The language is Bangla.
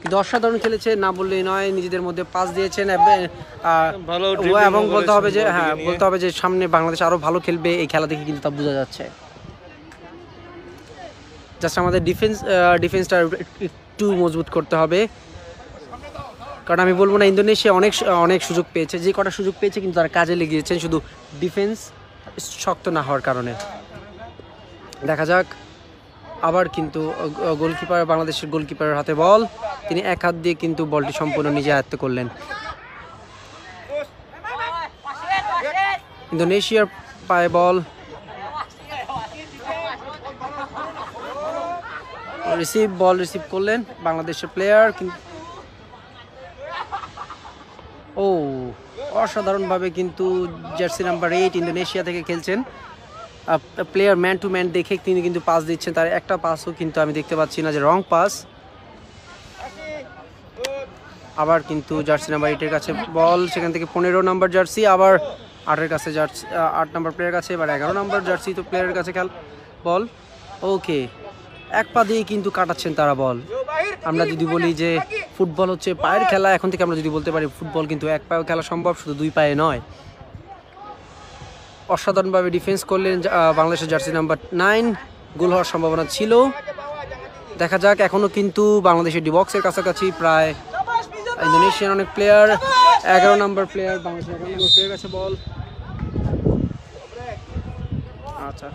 কিন্তু অসাধারণ খেলেছে না বললেই নয়, নিজেদের মধ্যে পাস দিয়েছেন এবং বলতে হবে যে সামনে বাংলাদেশ আরো ভালো খেলবে, এই খেলা দেখে কিন্তু তা বোঝা যাচ্ছে। জাস্ট আমাদের ডিফেন্সটা একটু মজবুত করতে হবে, কারণ আমি বলবো না ইন্দোনেশিয়া অনেক সুযোগ পেয়েছে, যে কটা সুযোগ পেয়েছে কিন্তু তারা কাজে লেগিয়েছেন, শুধু ডিফেন্স শক্ত না হওয়ার কারণে। দেখা যাক, আবার কিন্তু গোলকিপার, বাংলাদেশের গোলকিপারের হাতে বল, তিনি এক হাত দিয়ে কিন্তু বলটি সম্পূর্ণ নিজে আয়ত্ত করলেন। ইন্দোনেশিয়ার পায়ে বল, রিসিভ করলেন বাংলাদেশের প্লেয়ার, কিন্তু অসাধারণভাবে কিন্তু জার্সি নাম্বার 8 ইন্দোনেশিয়া থেকে খেলছেন প্লেয়ার, ম্যান টু ম্যান দেখে তিনি কিন্তু পাস দিচ্ছেন, তার একটা পাসও কিন্তু আমি দেখতে পাচ্ছি না যে রং পাস। আবার কিন্তু জার্সি নাম্বার 8-এর কাছে বল, সেখান থেকে 15 নাম্বার জার্সি, আবার 8-এর কাছে জার্সি, 8 নাম্বার প্লেয়ার কাছে, এবার 11 নাম্বার জার্সি তো প্লেয়ারের কাছে বল। ওকে, এক পা দিয়ে কিন্তু কাটাচ্ছেন তারা বল। আমরা যদি বলি যে ফুটবল হচ্ছে পায়ের খেলা, এখন থেকে আমরা যদি বলতে পারি ফুটবল কিন্তু এক পায়েও খেলা সম্ভব, শুধু দুই পায়ে নয়। অসাধারণভাবে ডিফেন্স করলেন বাংলাদেশের জার্সি নাম্বার 9, গোল হওয়ার সম্ভাবনা ছিল। দেখা যাক, এখনও কিন্তু বাংলাদেশের ডি বক্সের কাছাকাছি প্রায় ইন্দোনেশিয়ান অনেক প্লেয়ার, 11 নাম্বার প্লেয়ার, বাংলাদেশের 11 নাম্বার প্লেয়ার কাছে বল। আচ্ছা,